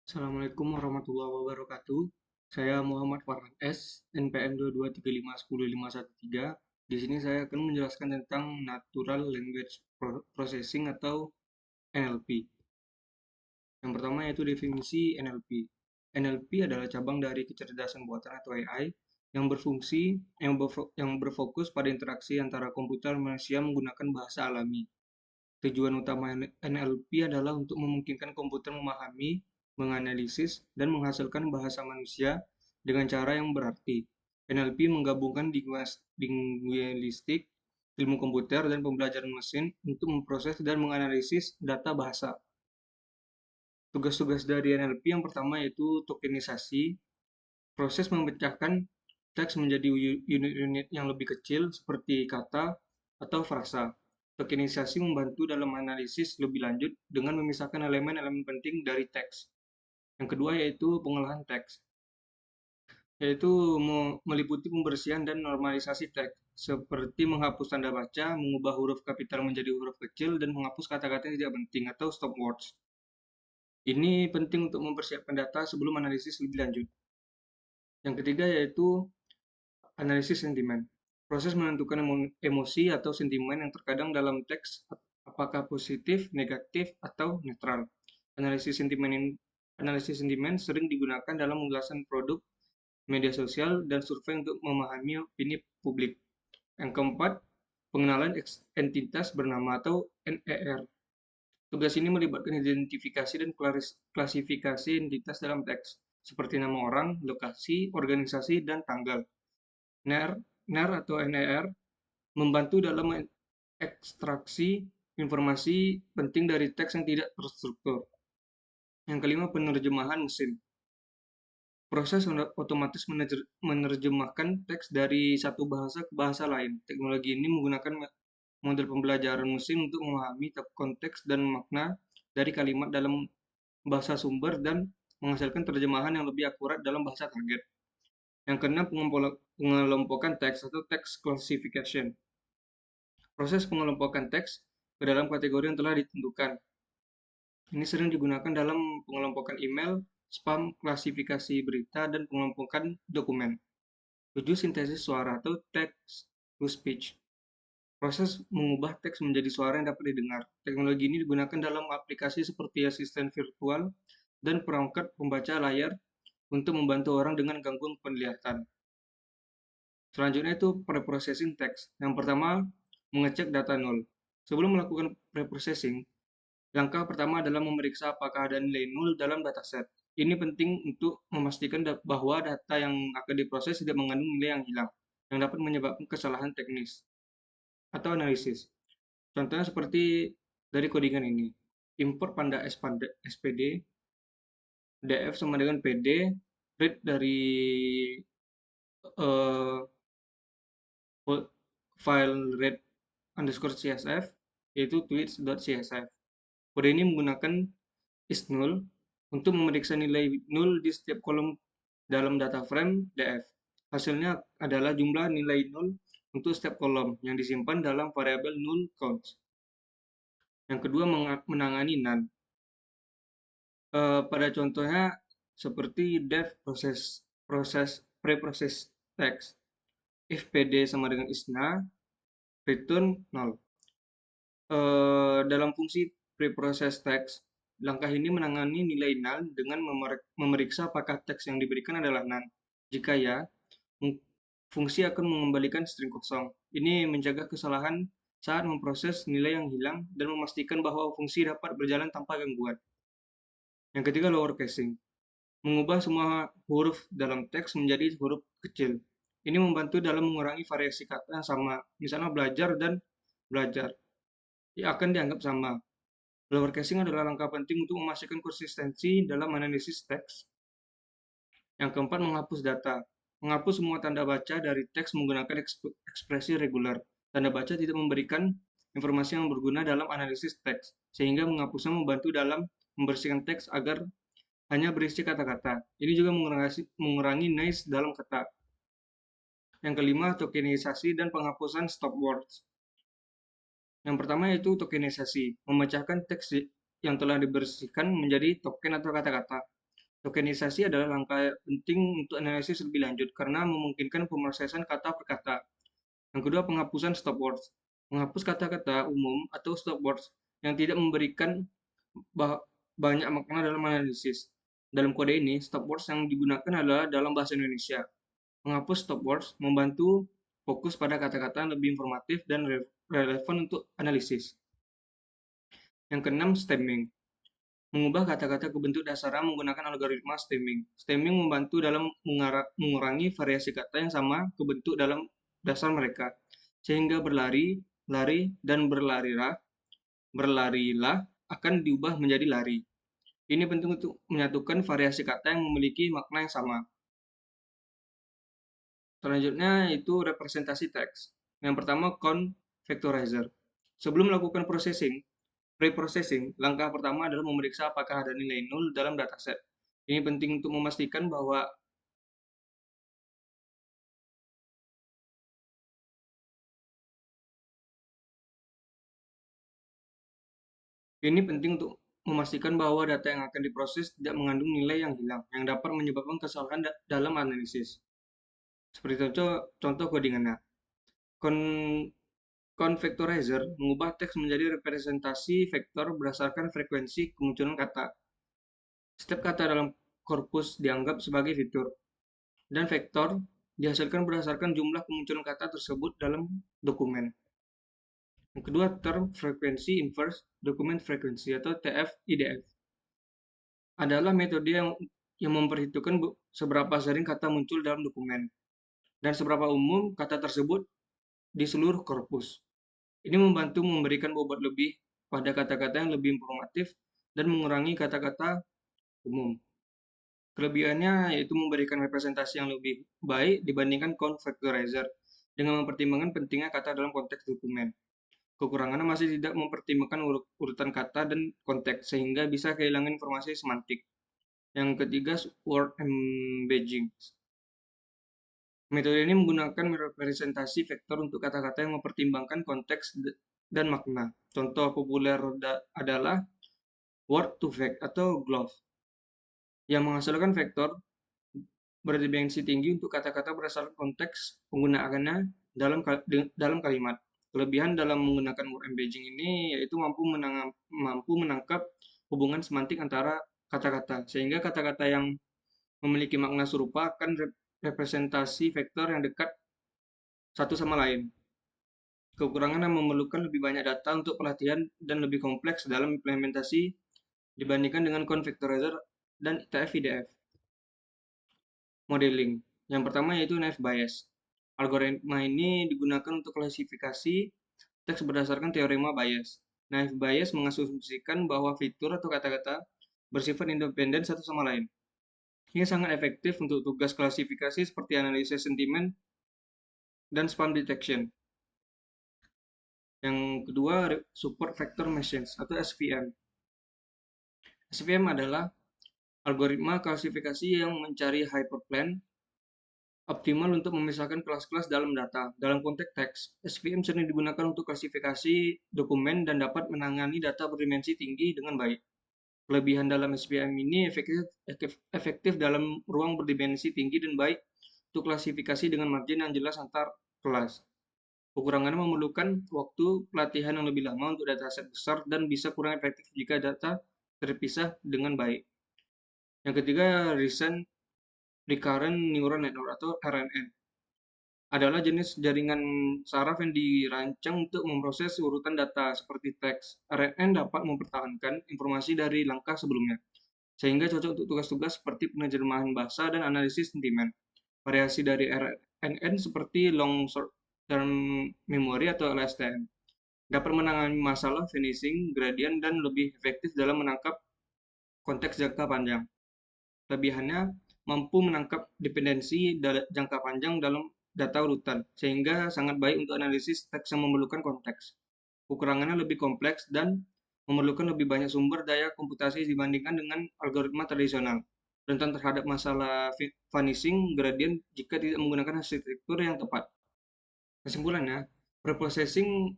Assalamualaikum warahmatullahi wabarakatuh. Saya Muhammad Farhan S, NPM 223510513. Di sini saya akan menjelaskan tentang Natural Language Processing atau NLP. Yang pertama yaitu definisi NLP. NLP adalah cabang dari kecerdasan buatan atau AI yang berfokus pada interaksi antara komputer dan manusia menggunakan bahasa alami. Tujuan utama NLP adalah untuk memungkinkan komputer memahami, menganalisis, dan menghasilkan bahasa manusia dengan cara yang berarti. NLP menggabungkan linguistik, ilmu komputer, dan pembelajaran mesin untuk memproses dan menganalisis data bahasa. Tugas-tugas dari NLP yang pertama yaitu tokenisasi, proses memecahkan teks menjadi unit-unit yang lebih kecil seperti kata atau frasa. Tokenisasi membantu dalam analisis lebih lanjut dengan memisahkan elemen-elemen penting dari teks. Yang kedua yaitu pengolahan teks, yaitu meliputi pembersihan dan normalisasi teks, seperti menghapus tanda baca, mengubah huruf kapital menjadi huruf kecil, dan menghapus kata-kata yang tidak penting atau stop words. Ini penting untuk mempersiapkan data sebelum analisis lebih lanjut. Yang ketiga yaitu analisis sentimen. Proses menentukan emosi atau sentimen yang terkadang dalam teks apakah positif, negatif, atau netral. Analisis sentimen sering digunakan dalam menjelaskan produk, media sosial, dan survei untuk memahami opini publik. Yang keempat, pengenalan entitas bernama atau NER. Tugas ini melibatkan identifikasi dan klasifikasi entitas dalam teks, seperti nama orang, lokasi, organisasi, dan tanggal. NER, NER atau NER membantu dalam ekstraksi informasi penting dari teks yang tidak terstruktur. Yang kelima, penerjemahan mesin. Proses otomatis menerjemahkan teks dari satu bahasa ke bahasa lain. Teknologi ini menggunakan model pembelajaran mesin untuk memahami konteks dan makna dari kalimat dalam bahasa sumber dan menghasilkan terjemahan yang lebih akurat dalam bahasa target. Yang keenam, pengelompokan teks atau text classification. Proses pengelompokan teks ke dalam kategori yang telah ditentukan. Ini sering digunakan dalam pengelompokan email, spam, klasifikasi berita, dan pengelompokan dokumen. 7. Sintesis suara atau text-to-speech. Proses mengubah teks menjadi suara yang dapat didengar. Teknologi ini digunakan dalam aplikasi seperti asisten virtual dan perangkat pembaca layar untuk membantu orang dengan gangguan penglihatan. Selanjutnya itu preprocessing teks. Yang pertama, mengecek data nol. Sebelum melakukan preprocessing, langkah pertama adalah memeriksa apakah ada nilai nol dalam dataset. Ini penting untuk memastikan bahwa data yang akan diproses tidak mengandung nilai yang hilang, yang dapat menyebabkan kesalahan teknis atau analisis. Contohnya seperti dari codingan ini. Import panda SPD, df sama dengan pd, read dari uh, file read underscore csv, yaitu tweets.csv. Kode ini menggunakan is_null untuk memeriksa nilai null di setiap kolom dalam data frame df. Hasilnya adalah jumlah nilai null untuk setiap kolom yang disimpan dalam variabel null counts. Yang kedua, menangani none. Pada contohnya seperti def proses preprocess text. If pd sama dengan isna, return 0. Dalam fungsi preprocess text, langkah ini menangani nilai null dengan memeriksa apakah teks yang diberikan adalah none. Jika ya, fungsi akan mengembalikan string kosong. Ini mencegah kesalahan saat memproses nilai yang hilang dan memastikan bahwa fungsi dapat berjalan tanpa gangguan. Yang ketiga, lower casing. Mengubah semua huruf dalam teks menjadi huruf kecil. Ini membantu dalam mengurangi variasi kata yang sama. Misalnya belajar dan belajar akan dianggap sama. Lower casing adalah langkah penting untuk memastikan konsistensi dalam analisis teks. Yang keempat, menghapus data. Menghapus semua tanda baca dari teks menggunakan ekspresi reguler. Tanda baca tidak memberikan informasi yang berguna dalam analisis teks, sehingga menghapusnya membantu dalam membersihkan teks agar hanya berisi kata-kata. Ini juga mengurangi noise dalam kata. Yang kelima, tokenisasi dan penghapusan stop words. Yang pertama yaitu tokenisasi, memecahkan teks yang telah dibersihkan menjadi token atau kata-kata. Tokenisasi adalah langkah penting untuk analisis lebih lanjut karena memungkinkan pemrosesan kata per kata. Yang kedua, penghapusan stop words. Menghapus kata-kata umum atau stop words yang tidak memberikan banyak makna dalam analisis. Dalam kode ini, stop words yang digunakan adalah dalam bahasa Indonesia. Menghapus stop words membantu fokus pada kata-kata yang lebih informatif dan relevan untuk analisis. Yang keenam, stemming. Mengubah kata-kata ke bentuk dasaran menggunakan algoritma stemming. Stemming membantu dalam mengurangi variasi kata yang sama ke bentuk dalam dasar mereka, sehingga berlari, lari, dan berlarilah akan diubah menjadi lari. Ini penting untuk menyatukan variasi kata yang memiliki makna yang sama. Selanjutnya itu representasi teks. Yang pertama, convectorizer. Sebelum melakukan preprocessing, langkah pertama adalah memeriksa apakah ada nilai nol dalam dataset. Ini penting untuk memastikan bahwa data yang akan diproses tidak mengandung nilai yang hilang, yang dapat menyebabkan kesalahan dalam analisis. Seperti contoh codingannya. Convectorizer mengubah teks menjadi representasi vektor berdasarkan frekuensi kemunculan kata. Setiap kata dalam korpus dianggap sebagai fitur, dan vektor dihasilkan berdasarkan jumlah kemunculan kata tersebut dalam dokumen. Yang kedua, term frekuensi inverse document frequency atau TF-IDF adalah metode yang memperhitungkan seberapa sering kata muncul dalam dokumen dan seberapa umum kata tersebut di seluruh korpus. Ini membantu memberikan bobot lebih pada kata-kata yang lebih informatif dan mengurangi kata-kata umum. Kelebihannya yaitu memberikan representasi yang lebih baik dibandingkan convectorizer dengan mempertimbangkan pentingnya kata dalam konteks dokumen. Kekurangannya masih tidak mempertimbangkan urutan kata dan konteks sehingga bisa kehilangan informasi semantik. Yang ketiga, word embedding. Metode ini menggunakan representasi vektor untuk kata-kata yang mempertimbangkan konteks dan makna. Contoh populer adalah word to vec atau GLOVE yang menghasilkan vektor berdimensi tinggi untuk kata-kata berdasarkan konteks penggunaannya dalam kalimat. Kelebihan dalam menggunakan word embedding ini yaitu mampu menangkap hubungan semantik antara kata-kata, sehingga kata-kata yang memiliki makna serupa akan representasi vektor yang dekat satu sama lain. Kekurangan yang memerlukan lebih banyak data untuk pelatihan dan lebih kompleks dalam implementasi dibandingkan dengan convectorizer dan TF-IDF. Modeling. Yang pertama yaitu naive Bayes. Algoritma ini digunakan untuk klasifikasi teks berdasarkan teorema Bayes. Naive Bayes mengasumsikan bahwa fitur atau kata-kata bersifat independen satu sama lain. Ini sangat efektif untuk tugas klasifikasi seperti analisis sentimen dan spam detection. Yang kedua, support vector machines atau SVM. SVM adalah algoritma klasifikasi yang mencari hyperplane optimal untuk memisahkan kelas-kelas dalam data. Dalam konteks teks, SVM sering digunakan untuk klasifikasi dokumen dan dapat menangani data berdimensi tinggi dengan baik. Kelebihan dalam SVM ini efektif dalam ruang berdimensi tinggi dan baik untuk klasifikasi dengan margin yang jelas antar kelas. Kekurangannya memerlukan waktu pelatihan yang lebih lama untuk dataset besar dan bisa kurang efektif jika data terpisah dengan baik. Yang ketiga, Recurrent Neural Network atau RNN adalah jenis jaringan saraf yang dirancang untuk memproses urutan data seperti teks. RNN dapat mempertahankan informasi dari langkah sebelumnya, sehingga cocok untuk tugas-tugas seperti penerjemahan bahasa dan analisis sentimen. Variasi dari RNN seperti Long Short Term Memory atau LSTM dapat menangani masalah finishing, gradient, dan lebih efektif dalam menangkap konteks jangka panjang. Kelebihannya mampu menangkap dependensi jangka panjang dalam data urutan, sehingga sangat baik untuk analisis teks yang memerlukan konteks. Kekurangannya lebih kompleks dan memerlukan lebih banyak sumber daya komputasi dibandingkan dengan algoritma tradisional. Rentan terhadap masalah vanishing gradient jika tidak menggunakan arsitektur yang tepat. Kesimpulannya, preprocessing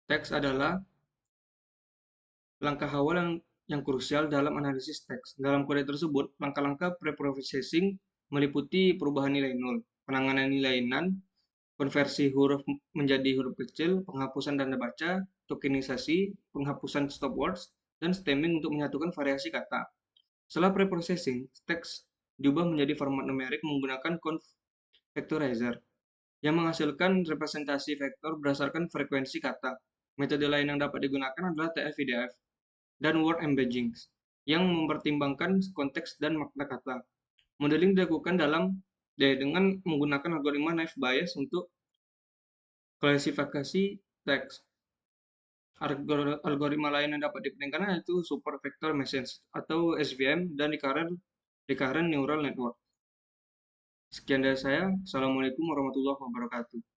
teks adalah langkah awal yang yang krusial dalam analisis teks. Dalam kode tersebut, langkah-langkah preprocessing meliputi perubahan nilai nol, penanganan nilai NaN, konversi huruf menjadi huruf kecil, penghapusan tanda baca, tokenisasi, penghapusan stop words, dan stemming untuk menyatukan variasi kata. Setelah preprocessing, teks diubah menjadi format numerik menggunakan conv vectorizer yang menghasilkan representasi vektor berdasarkan frekuensi kata. Metode lain yang dapat digunakan adalah TF-IDF dan word embedding yang mempertimbangkan konteks dan makna kata. Modeling dilakukan dengan menggunakan algoritma naive Bayes untuk klasifikasi teks. Algoritma lain yang dapat dipertimbangkan yaitu Super Vector Machines atau SVM dan Recurrent Neural Network. Sekian dari saya. Assalamualaikum warahmatullahi wabarakatuh.